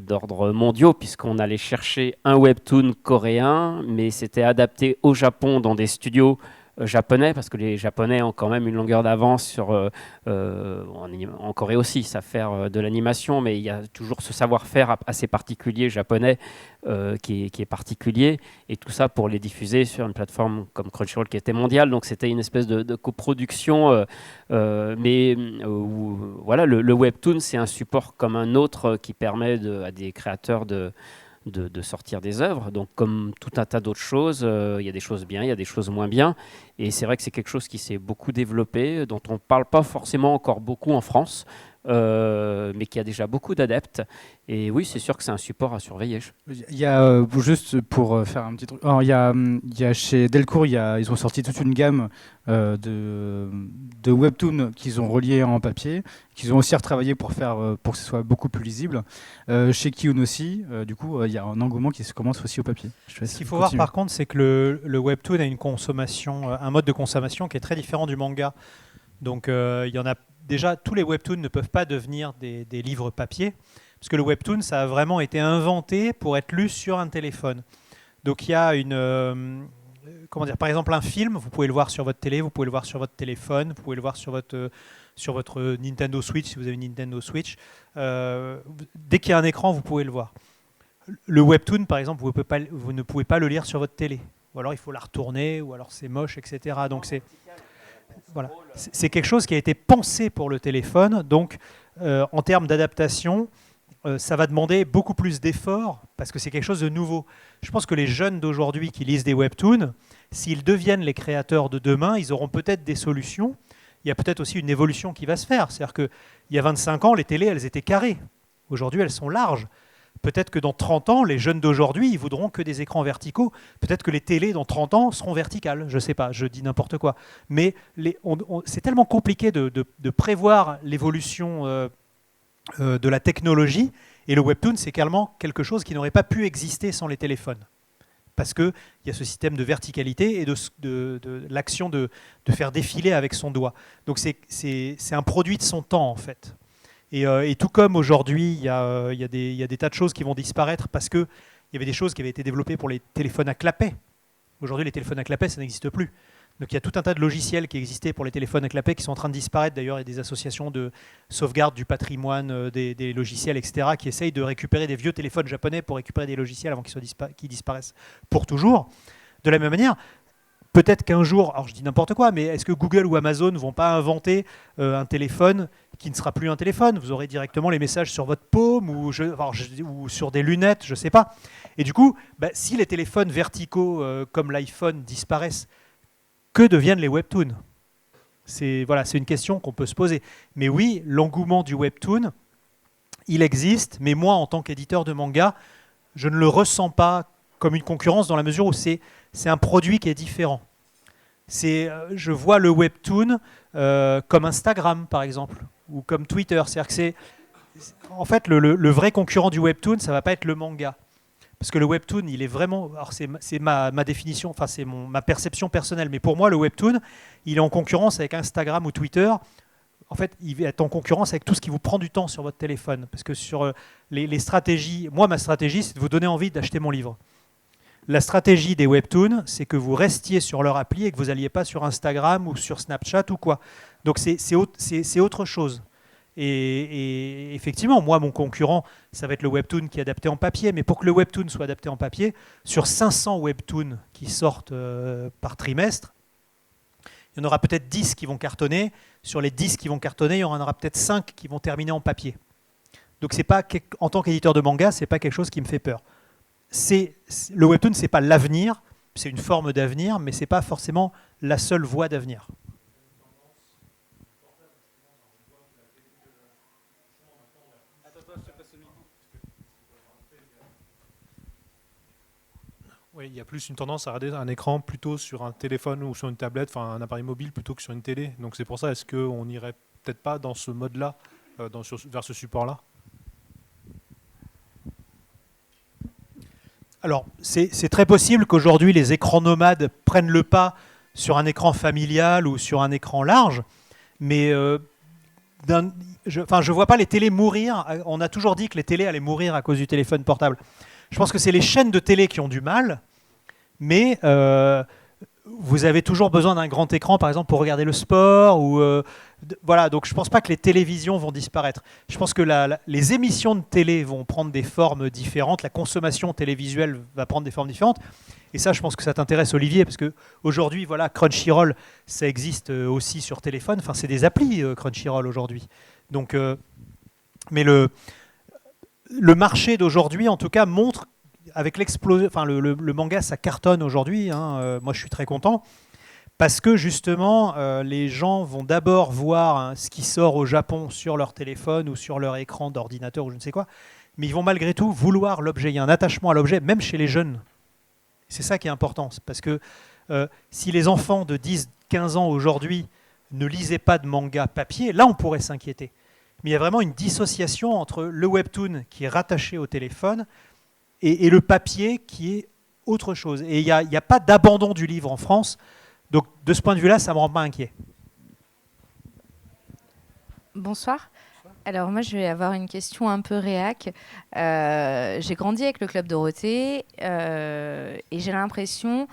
d'ordre mondiaux, puisqu'on allait chercher un webtoon coréen, mais c'était adapté au Japon dans des studios japonais, parce que les Japonais ont quand même une longueur d'avance sur en Corée aussi, ils savent faire de l'animation, mais il y a toujours ce savoir-faire assez particulier japonais qui est particulier, et tout ça pour les diffuser sur une plateforme comme Crunchyroll qui était mondiale. Donc c'était une espèce de coproduction, mais voilà, le webtoon c'est un support comme un autre qui permet à des créateurs de sortir des œuvres. Donc comme tout un tas d'autres choses, il y a des choses bien, il y a des choses moins bien. Et c'est vrai que c'est quelque chose qui s'est beaucoup développé, dont on ne parle pas forcément encore beaucoup en France, mais qui a déjà beaucoup d'adeptes. Et oui, c'est sûr que c'est un support à surveiller. Il y a, juste pour faire un petit truc, il y a chez Delcourt, ils ont sorti toute une gamme de webtoons qu'ils ont reliés en papier, qu'ils ont aussi retravaillé pour que ce soit beaucoup plus lisible. Chez Kiyun aussi, du coup, il y a un engouement qui se commence aussi au papier. Ce qu'il faut voir par contre, c'est que le webtoon a une consommation, un mode de consommation qui est très différent du manga. Donc il y en a déjà, tous les webtoons ne peuvent pas devenir des livres papier, parce que le webtoon, ça a vraiment été inventé pour être lu sur un téléphone. Donc il y a comment dire, par exemple un film, vous pouvez le voir sur votre télé, vous pouvez le voir sur votre téléphone, vous pouvez le voir sur votre Nintendo Switch, si vous avez une Nintendo Switch. Dès qu'il y a un écran, vous pouvez le voir. Le webtoon, par exemple, vous ne pouvez pas le lire sur votre télé. Ou alors il faut la retourner, ou alors c'est moche, etc. Donc c'est quelque chose qui a été pensé pour le téléphone. Donc en termes d'adaptation, ça va demander beaucoup plus d'efforts parce que c'est quelque chose de nouveau. Je pense que les jeunes d'aujourd'hui qui lisent des webtoons, s'ils deviennent les créateurs de demain, ils auront peut-être des solutions. Il y a peut-être aussi une évolution qui va se faire. C'est-à-dire qu'il y a 25 ans, les télés, elles étaient carrées. Aujourd'hui, elles sont larges. Peut-être que dans 30 ans, les jeunes d'aujourd'hui, ils voudront que des écrans verticaux. Peut-être que les télés, dans 30 ans, seront verticales. Je ne sais pas, je dis n'importe quoi. Mais c'est tellement compliqué de prévoir l'évolution de la technologie. Et le webtoon, c'est clairement quelque chose qui n'aurait pas pu exister sans les téléphones. Parce qu'il y a ce système de verticalité et de l'action de faire défiler avec son doigt. Donc c'est un produit de son temps, en fait. Et tout comme aujourd'hui, il y a des tas de choses qui vont disparaître parce qu'il y avait des choses qui avaient été développées pour les téléphones à clapet. Aujourd'hui, les téléphones à clapet, ça n'existe plus. Donc il y a tout un tas de logiciels qui existaient pour les téléphones à clapet qui sont en train de disparaître. D'ailleurs, il y a des associations de sauvegarde du patrimoine des logiciels, etc., qui essayent de récupérer des vieux téléphones japonais pour récupérer des logiciels avant qu'ils disparaissent pour toujours. De la même manière, peut-être qu'un jour, alors je dis n'importe quoi, mais est-ce que Google ou Amazon ne vont pas inventer un téléphone qui ne sera plus un téléphone? Vous aurez directement les messages sur votre paume ou sur des lunettes, je ne sais pas. Et du coup, si les téléphones verticaux comme l'iPhone disparaissent, que deviennent les webtoons? C'est une question qu'on peut se poser. Mais oui, l'engouement du webtoon, il existe, mais moi, en tant qu'éditeur de manga, je ne le ressens pas comme une concurrence dans la mesure où c'est un produit qui est différent. Je vois le webtoon comme Instagram, par exemple, ou comme Twitter. C'est-à-dire que en fait, le vrai concurrent du webtoon, ça ne va pas être le manga. Parce que le webtoon, il est vraiment... Alors c'est ma définition, enfin c'est ma perception personnelle, mais pour moi, le webtoon, il est en concurrence avec Instagram ou Twitter. En fait, il va être en concurrence avec tout ce qui vous prend du temps sur votre téléphone. Parce que sur les stratégies... Moi, ma stratégie, c'est de vous donner envie d'acheter mon livre. La stratégie des webtoons, c'est que vous restiez sur leur appli et que vous n'alliez pas sur Instagram ou sur Snapchat ou quoi. Donc c'est autre chose. Et effectivement, moi, mon concurrent, ça va être le webtoon qui est adapté en papier. Mais pour que le webtoon soit adapté en papier, sur 500 webtoons qui sortent par trimestre, il y en aura peut-être 10 qui vont cartonner. Sur les 10 qui vont cartonner, il y en aura peut-être 5 qui vont terminer en papier. Donc, en tant qu'éditeur de manga, ce n'est pas quelque chose qui me fait peur. Le webtoon, ce n'est pas l'avenir, c'est une forme d'avenir, mais ce n'est pas forcément la seule voie d'avenir. Oui, il y a plus une tendance à regarder un écran plutôt sur un téléphone ou sur une tablette, enfin un appareil mobile plutôt que sur une télé. Donc c'est pour ça, est-ce qu'on n'irait peut-être pas dans ce mode-là, vers ce support-là? Alors, c'est très possible qu'aujourd'hui, les écrans nomades prennent le pas sur un écran familial ou sur un écran large, mais je ne vois pas les télés mourir. On a toujours dit que les télés allaient mourir à cause du téléphone portable. Je pense que c'est les chaînes de télé qui ont du mal, mais vous avez toujours besoin d'un grand écran, par exemple, pour regarder le sport. Voilà, donc je ne pense pas que les télévisions vont disparaître. Je pense que les émissions de télé vont prendre des formes différentes. La consommation télévisuelle va prendre des formes différentes. Et ça, je pense que ça t'intéresse, Olivier, parce qu'aujourd'hui, voilà, Crunchyroll, ça existe aussi sur téléphone. Enfin, c'est des applis, Crunchyroll, aujourd'hui. Donc, mais le marché d'aujourd'hui, en tout cas, montre, avec l'explosion, enfin, le manga, ça cartonne aujourd'hui. Moi, je suis très content. Parce que, justement, les gens vont d'abord voir ce qui sort au Japon sur leur téléphone ou sur leur écran d'ordinateur ou je ne sais quoi. Mais ils vont malgré tout vouloir l'objet. Il y a un attachement à l'objet, même chez les jeunes. C'est ça qui est important, parce que si les enfants de 10-15 ans aujourd'hui ne lisaient pas de manga papier, là on pourrait s'inquiéter. Mais il y a vraiment une dissociation entre le webtoon qui est rattaché au téléphone et le papier qui est autre chose. Et il n'y a pas d'abandon du livre en France, donc de ce point de vue-là, ça ne me rend pas inquiet. Bonsoir. Alors moi je vais avoir une question un peu réac. J'ai grandi avec le Club Dorothée et j'ai l'impression,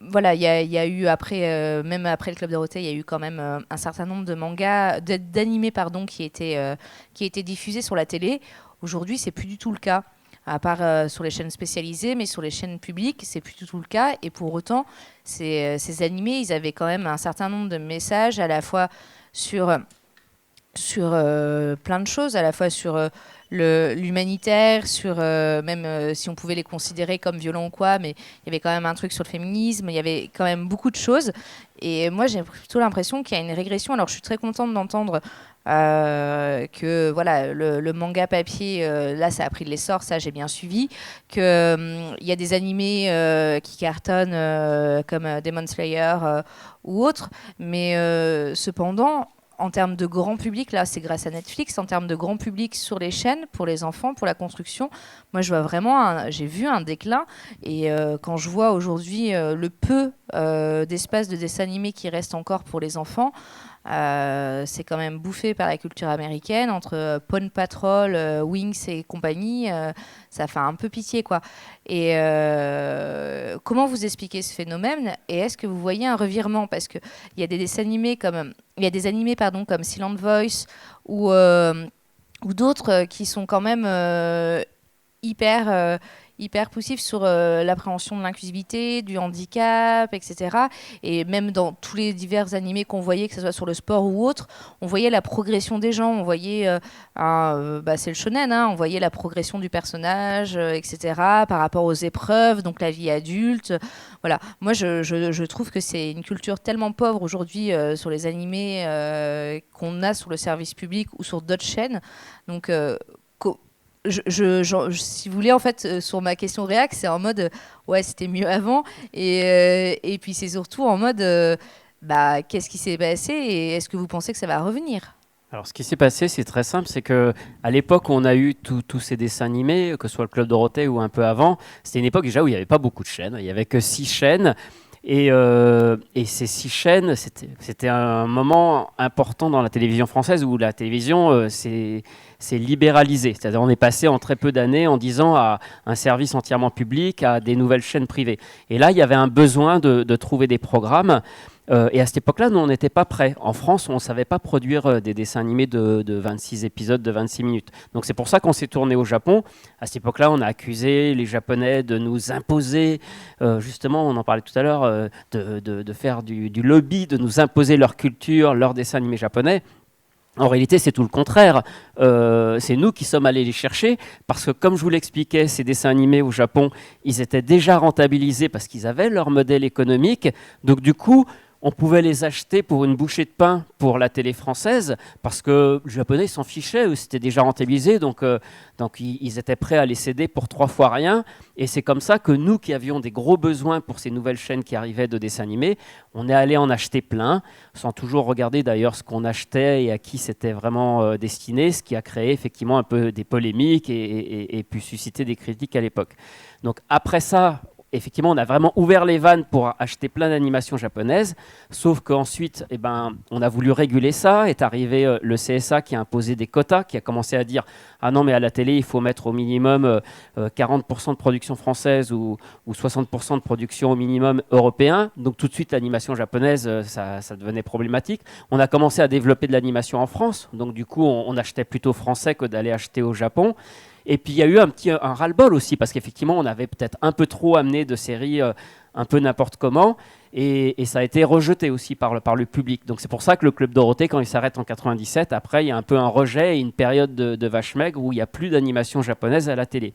voilà, il y a eu après, même après le Club Dorothée, il y a eu quand même un certain nombre de mangas, d'animés pardon, qui étaient diffusés sur la télé. Aujourd'hui c'est plus du tout le cas. À part sur les chaînes spécialisées, mais sur les chaînes publiques, c'est plus du tout le cas. Et pour autant, ces animés, ils avaient quand même un certain nombre de messages à la fois sur plein de choses, à la fois sur l'humanitaire, sur même si on pouvait les considérer comme violents ou quoi, mais il y avait quand même un truc sur le féminisme, il y avait quand même beaucoup de choses. Et moi, j'ai plutôt l'impression qu'il y a une régression. Alors, je suis très contente d'entendre que voilà, le manga papier, là, ça a pris de l'essor, ça, j'ai bien suivi. Qu'il y a des animés qui cartonnent comme Demon Slayer ou autres, mais cependant, en termes de grand public, là, c'est grâce à Netflix. En termes de grand public sur les chaînes, pour les enfants, pour la construction, moi, je vois vraiment, j'ai vu un déclin. Et quand je vois aujourd'hui le peu d'espace de dessin animé qui reste encore pour les enfants, c'est quand même bouffé par la culture américaine. Entre Paw Patrol, Wings et compagnie, ça fait un peu pitié, quoi. Et comment vous expliquez ce phénomène? Et est-ce que vous voyez un revirement? Parce qu'il y a des dessins animés comme... Il y a des animés comme Silent Voice ou d'autres qui sont quand même hyper poussifs sur l'appréhension de l'inclusivité, du handicap, etc. Et même dans tous les divers animés qu'on voyait, que ce soit sur le sport ou autre, on voyait la progression des gens, on voyait, c'est le shonen, on voyait la progression du personnage, etc. par rapport aux épreuves, donc la vie adulte. Voilà. Moi, je trouve que c'est une culture tellement pauvre aujourd'hui sur les animés qu'on a sur le service public ou sur d'autres chaînes. Donc, si vous voulez, en fait, sur ma question réac, c'est en mode ouais, c'était mieux avant, et puis c'est surtout en mode qu'est-ce qui s'est passé et est-ce que vous pensez que ça va revenir? Alors, ce qui s'est passé, c'est très simple, c'est que à l'époque où on a eu tous ces dessins animés, que ce soit le Club Dorothée ou un peu avant, c'était une époque déjà où il n'y avait pas beaucoup de chaînes, il n'y avait que 6 chaînes. Et ces 6 chaînes, c'était un moment important dans la télévision française où la télévision s'est libéralisée. C'est-à-dire on est passé en très peu d'années en 10 ans à un service entièrement public, à des nouvelles chaînes privées. Et là, il y avait un besoin de trouver des programmes. Et à cette époque-là, nous, on n'était pas prêts. En France, on ne savait pas produire des dessins animés de 26 épisodes, de 26 minutes. Donc c'est pour ça qu'on s'est tourné au Japon. À cette époque-là, on a accusé les Japonais de nous imposer, justement, on en parlait tout à l'heure, de faire du lobby, de nous imposer leur culture, leurs dessins animés japonais. En réalité, c'est tout le contraire. C'est nous qui sommes allés les chercher parce que, comme je vous l'expliquais, ces dessins animés au Japon, ils étaient déjà rentabilisés parce qu'ils avaient leur modèle économique. Donc du coup, on pouvait les acheter pour une bouchée de pain pour la télé française parce que les Japonais s'en fichaient, c'était déjà rentabilisé, donc ils étaient prêts à les céder pour 3 fois rien. Et c'est comme ça que nous, qui avions des gros besoins pour ces nouvelles chaînes qui arrivaient de dessins animés, on est allé en acheter plein, sans toujours regarder d'ailleurs ce qu'on achetait et à qui c'était vraiment destiné, ce qui a créé effectivement un peu des polémiques et pu susciter des critiques à l'époque. Donc après ça, effectivement, on a vraiment ouvert les vannes pour acheter plein d'animations japonaises, sauf qu'ensuite, on a voulu réguler ça. Est arrivé le CSA qui a imposé des quotas, qui a commencé à dire « Ah non, mais à la télé, il faut mettre au minimum 40% de production française ou 60% de production au minimum européen. » Donc tout de suite, l'animation japonaise, ça devenait problématique. On a commencé à développer de l'animation en France, donc du coup, on achetait plutôt français que d'aller acheter au Japon. Et puis il y a eu un ras-le-bol aussi, parce qu'effectivement, on avait peut-être un peu trop amené de séries un peu n'importe comment, et ça a été rejeté aussi par le public. Donc c'est pour ça que le Club Dorothée, quand il s'arrête en 97, après, il y a un peu un rejet et une période de vache maigre où il n'y a plus d'animation japonaise à la télé.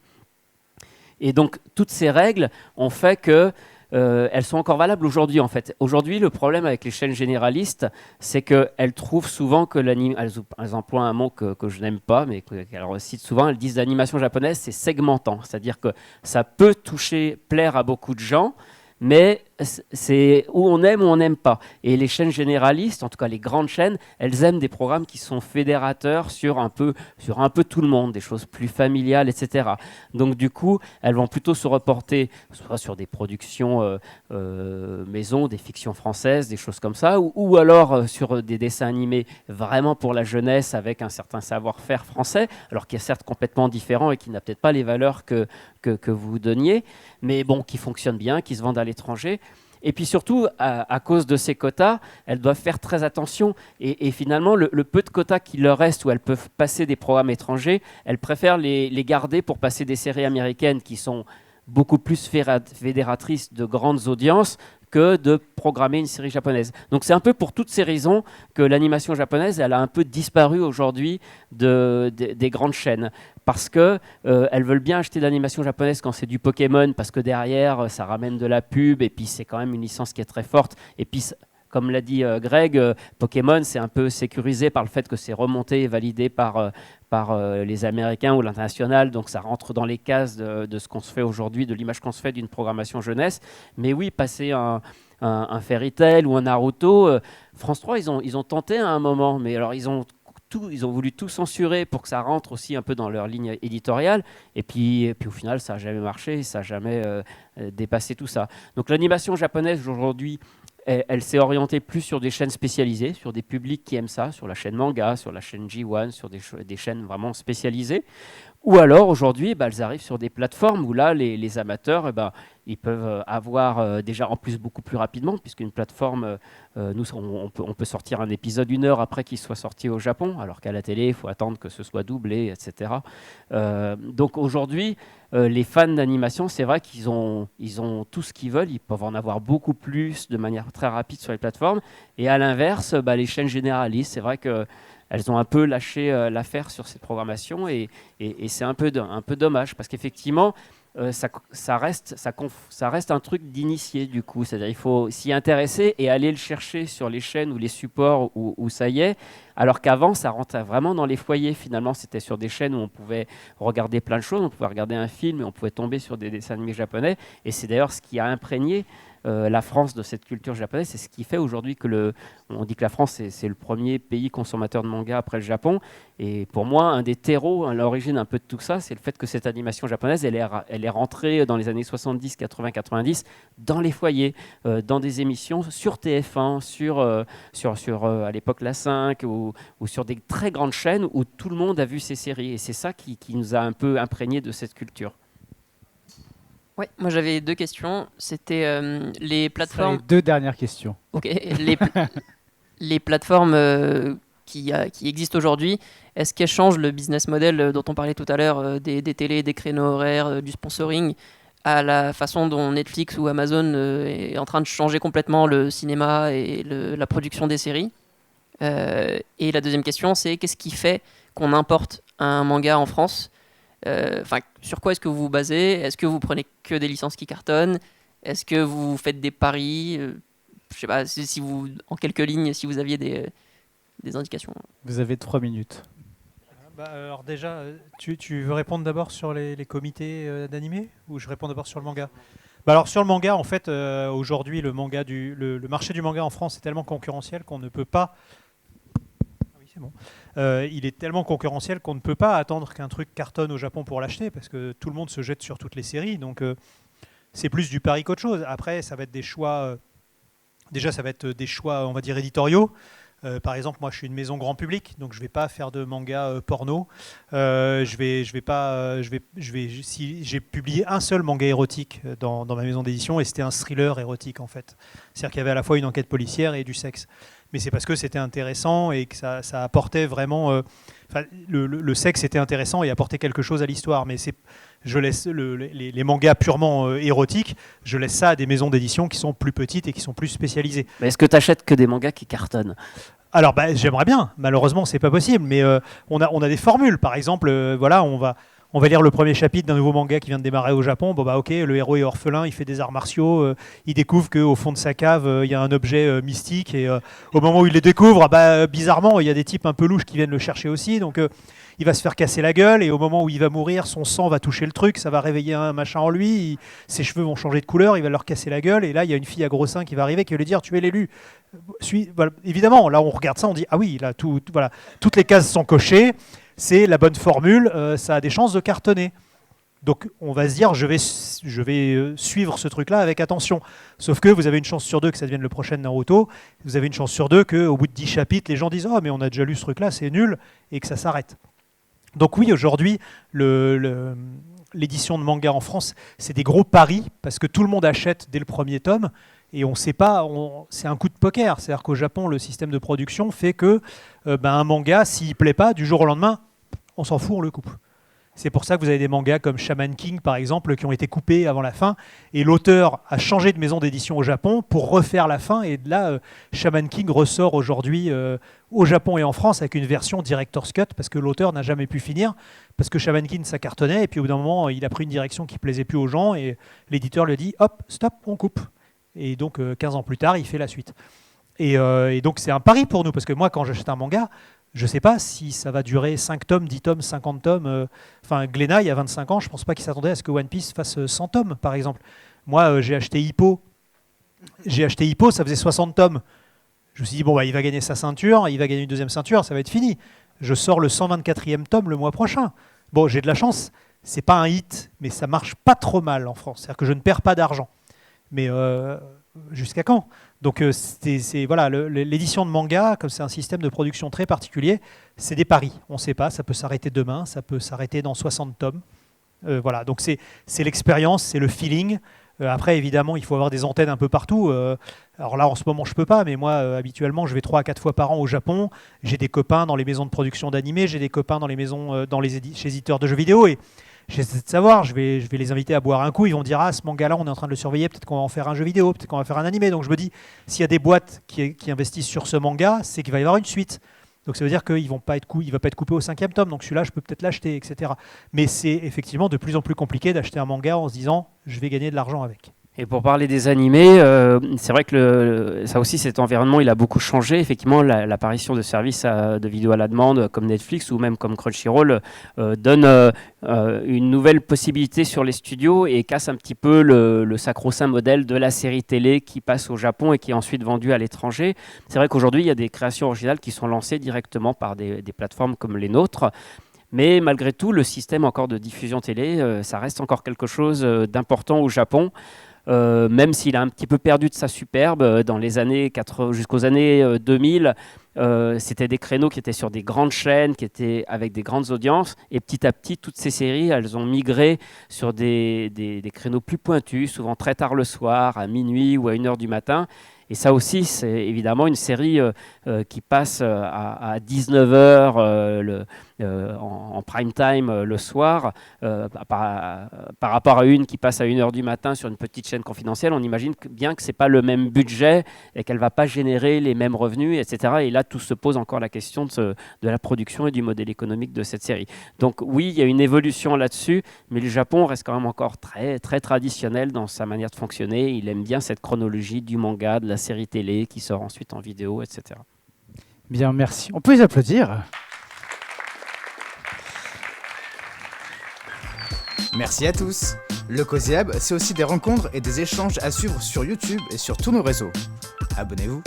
Et donc toutes ces règles ont fait que elles sont encore valables aujourd'hui en fait. Aujourd'hui, le problème avec les chaînes généralistes, c'est qu'elles trouvent souvent que elles emploient un mot que je n'aime pas, mais qu'elles citent souvent, elles disent l'animation japonaise, c'est segmentant. C'est-à-dire que ça peut plaire à beaucoup de gens, mais c'est où on aime ou on n'aime pas. Et les chaînes généralistes, en tout cas les grandes chaînes, elles aiment des programmes qui sont fédérateurs sur un peu tout le monde, des choses plus familiales, etc. Donc du coup, elles vont plutôt se reporter soit sur des productions maison, des fictions françaises, des choses comme ça, ou alors sur des dessins animés vraiment pour la jeunesse avec un certain savoir-faire français, alors qui est certes complètement différent et qui n'a peut-être pas les valeurs que vous donniez, mais bon, qui fonctionnent bien, qui se vendent à l'étranger. Et puis surtout, à cause de ces quotas, elles doivent faire très attention. Et finalement, le peu de quotas qui leur reste, où elles peuvent passer des programmes étrangers, elles préfèrent les garder pour passer des séries américaines qui sont beaucoup plus fédératrices de grandes audiences que de programmer une série japonaise. Donc c'est un peu pour toutes ces raisons que l'animation japonaise, elle a un peu disparu aujourd'hui des grandes chaînes. Parce qu'elles veulent bien acheter de l'animation japonaise quand c'est du Pokémon, parce que derrière, ça ramène de la pub, et puis c'est quand même une licence qui est très forte. Et puis, comme l'a dit Greg, Pokémon, c'est un peu sécurisé par le fait que c'est remonté et validé par les Américains ou l'international, donc ça rentre dans les cases de ce qu'on se fait aujourd'hui, de l'image qu'on se fait d'une programmation jeunesse. Mais oui, passer un Fairy Tail ou un Naruto, France 3, ils ont tenté à un moment, mais alors ils ont voulu tout censurer pour que ça rentre aussi un peu dans leur ligne éditoriale, et puis au final ça n'a jamais marché, ça n'a jamais dépassé tout ça. Donc l'animation japonaise aujourd'hui, elle s'est orientée plus sur des chaînes spécialisées, sur des publics qui aiment ça, sur la chaîne manga, sur la chaîne J1, sur des chaînes vraiment spécialisées. Ou alors aujourd'hui, elles arrivent sur des plateformes où là, les amateurs, ils peuvent avoir déjà en plus beaucoup plus rapidement, puisqu'une plateforme, on peut sortir un épisode 1 heure après qu'il soit sorti au Japon, alors qu'à la télé, il faut attendre que ce soit doublé, etc. Donc aujourd'hui, les fans d'animation, c'est vrai qu'ils ont tout ce qu'ils veulent, ils peuvent en avoir beaucoup plus de manière très rapide sur les plateformes. Et à l'inverse, les chaînes généralistes, c'est vrai que elles ont un peu lâché l'affaire sur cette programmation, et c'est un peu dommage, parce qu'effectivement, ça reste un truc d'initié du coup. C'est-à-dire il faut s'y intéresser et aller le chercher sur les chaînes ou les supports où ça y est, alors qu'avant, ça rentrait vraiment dans les foyers. Finalement, c'était sur des chaînes où on pouvait regarder plein de choses, on pouvait regarder un film et on pouvait tomber sur des dessins animés japonais, et c'est d'ailleurs ce qui a imprégné la France de cette culture japonaise. C'est ce qui fait aujourd'hui que on dit que la France c'est le premier pays consommateur de manga après le Japon, et pour moi un des terreaux, l'origine un peu de tout ça, c'est le fait que cette animation japonaise elle est rentrée dans les années 70, 80, 90 dans les foyers, dans des émissions sur TF1, sur à l'époque la 5 ou sur des très grandes chaînes où tout le monde a vu ces séries, et c'est ça qui nous a un peu imprégné de cette culture. Ouais, moi j'avais deux questions. C'était les plateformes. Les deux dernières questions. Ok. Les plateformes qui existent aujourd'hui, est-ce qu'elles changent le business model dont on parlait tout à l'heure, des télés, des créneaux horaires, du sponsoring, à la façon dont Netflix ou Amazon est en train de changer complètement le cinéma et la production des séries? Et la deuxième question, c'est qu'est-ce qui fait qu'on importe un manga en France? Sur quoi est-ce que vous vous basez? Est-ce que vous prenez que des licences qui cartonnent? Est-ce que vous faites des paris? Je sais pas, si vous, en quelques lignes, si vous aviez des indications. Vous avez 3 minutes. Alors déjà, tu veux répondre d'abord sur les comités d'animés, ou je réponds d'abord sur le manga? Alors sur le manga, en fait, aujourd'hui, le marché du manga en France est tellement concurrentiel qu'on ne peut pas... Bon. Il est tellement concurrentiel qu'on ne peut pas attendre qu'un truc cartonne au Japon pour l'acheter, parce que tout le monde se jette sur toutes les séries. Donc c'est plus du pari qu'autre chose. Après, ça va être des choix. Déjà, ça va être des choix, on va dire, éditoriaux. Par exemple, moi, je suis une maison grand public, donc je vais pas faire de manga porno. Si j'ai publié un seul manga érotique dans ma maison d'édition, et c'était un thriller érotique en fait. C'est-à-dire qu'il y avait à la fois une enquête policière et du sexe. Mais c'est parce que c'était intéressant et que ça apportait vraiment. Le sexe était intéressant et apportait quelque chose à l'histoire. Mais je laisse les mangas purement érotiques, je laisse ça à des maisons d'édition qui sont plus petites et qui sont plus spécialisées. Mais est-ce que tu achètes que des mangas qui cartonnent ? Alors, j'aimerais bien. Malheureusement, c'est pas possible. Mais on a des formules. Par exemple, on va lire le premier chapitre d'un nouveau manga qui vient de démarrer au Japon. Bon, ok, le héros est orphelin, il fait des arts martiaux. Il découvre qu'au fond de sa cave, il y a un objet mystique. Et au moment où il le découvre, bizarrement, il y a des types un peu louches qui viennent le chercher aussi. Donc, il va se faire casser la gueule. Et au moment où il va mourir, son sang va toucher le truc. Ça va réveiller un machin en lui. Ses cheveux vont changer de couleur. Il va leur casser la gueule. Et là, il y a une fille à gros seins qui va arriver qui va lui dire « Tu es l'élu ». Voilà. Évidemment, là, on regarde ça, on dit « Ah oui, là, voilà, toutes les cases sont cochées. C'est la bonne formule. Ça a des chances de cartonner. » Donc, on va se dire « Je vais suivre ce truc-là avec attention. » Sauf que vous avez une chance sur 2 que ça devienne le prochain Naruto. Vous avez une chance sur 2 qu'au bout de 10 chapitres, les gens disent « Oh, mais on a déjà lu ce truc-là, c'est nul. » et que ça s'arrête. Donc oui, aujourd'hui, l'édition de manga en France, c'est des gros paris parce que tout le monde achète dès le premier tome et on ne sait pas, c'est un coup de poker. C'est-à-dire qu'au Japon, le système de production fait que un manga, s'il ne plaît pas, du jour au lendemain, on s'en fout, on le coupe. C'est pour ça que vous avez des mangas comme Shaman King, par exemple, qui ont été coupés avant la fin. Et l'auteur a changé de maison d'édition au Japon pour refaire la fin. Et là, Shaman King ressort aujourd'hui au Japon et en France avec une version Director's Cut parce que l'auteur n'a jamais pu finir. Parce que Shaman King, ça cartonnait. Et puis au bout d'un moment, il a pris une direction qui ne plaisait plus aux gens. Et l'éditeur lui a dit, hop, stop, on coupe. Et donc, 15 ans plus tard, il fait la suite. Et donc, c'est un pari pour nous. Parce que moi, quand j'achète un manga, je ne sais pas si ça va durer 5 tomes, 10 tomes, 50 tomes. Glénat, il y a 25 ans, je ne pense pas qu'il s'attendait à ce que One Piece fasse 100 tomes, par exemple. Moi, j'ai acheté Hippo, ça faisait 60 tomes. Je me suis dit, il va gagner sa ceinture, il va gagner une deuxième ceinture, ça va être fini. Je sors le 124e tome le mois prochain. Bon, j'ai de la chance, c'est pas un hit, mais ça marche pas trop mal en France. C'est-à-dire que je ne perds pas d'argent. Mais jusqu'à quand ? Donc voilà, l'édition de manga, comme c'est un système de production très particulier, c'est des paris. On ne sait pas, ça peut s'arrêter demain, ça peut s'arrêter dans 60 tomes. Voilà, donc c'est l'expérience, c'est le feeling. Après, évidemment, il faut avoir des antennes un peu partout. Alors là, en ce moment, je ne peux pas, mais moi, habituellement, je vais 3 à 4 fois par an au Japon. J'ai des copains dans les maisons de production d'animés, j'ai des copains dans les maisons, chez éditeurs de jeux vidéo. Et j'essaie de savoir, je vais les inviter à boire un coup, ils vont dire « Ah, ce manga-là, on est en train de le surveiller, peut-être qu'on va en faire un jeu vidéo, peut-être qu'on va faire un animé. » Donc je me dis, s'il y a des boîtes qui investissent sur ce manga, c'est qu'il va y avoir une suite. Donc ça veut dire qu'il ne va pas être coupé au 5e tome, donc celui-là, je peux peut-être l'acheter, etc. Mais c'est effectivement de plus en plus compliqué d'acheter un manga en se disant « Je vais gagner de l'argent avec ». Et pour parler des animés, c'est vrai que ça aussi, cet environnement, il a beaucoup changé. Effectivement, l'apparition de services de vidéo à la demande comme Netflix ou même comme Crunchyroll donne une nouvelle possibilité sur les studios et casse un petit peu le sacro-saint modèle de la série télé qui passe au Japon et qui est ensuite vendue à l'étranger. C'est vrai qu'aujourd'hui, il y a des créations originales qui sont lancées directement par des plateformes comme les nôtres. Mais malgré tout, le système encore de diffusion télé, ça reste encore quelque chose d'important au Japon. Même s'il a un petit peu perdu de sa superbe dans les années jusqu'aux années 2000, c'était des créneaux qui étaient sur des grandes chaînes, qui étaient avec des grandes audiences, et petit à petit, toutes ces séries, elles ont migré sur des créneaux plus pointus, souvent très tard le soir, à minuit ou à 1h du matin. Et ça aussi, c'est évidemment une série qui passe à 19h en prime time le soir, par rapport à une qui passe à 1h du matin sur une petite chaîne confidentielle. On imagine bien que ce n'est pas le même budget et qu'elle ne va pas générer les mêmes revenus, etc. Et là, tout se pose encore la question de la production et du modèle économique de cette série. Donc oui, il y a une évolution là-dessus, mais le Japon reste quand même encore très, très traditionnel dans sa manière de fonctionner. Il aime bien cette chronologie du manga, de la série télé qui sort ensuite en vidéo, etc. Bien, merci. On peut les applaudir. Merci à tous. Le Cozy Lab, c'est aussi des rencontres et des échanges à suivre sur YouTube et sur tous nos réseaux. Abonnez-vous.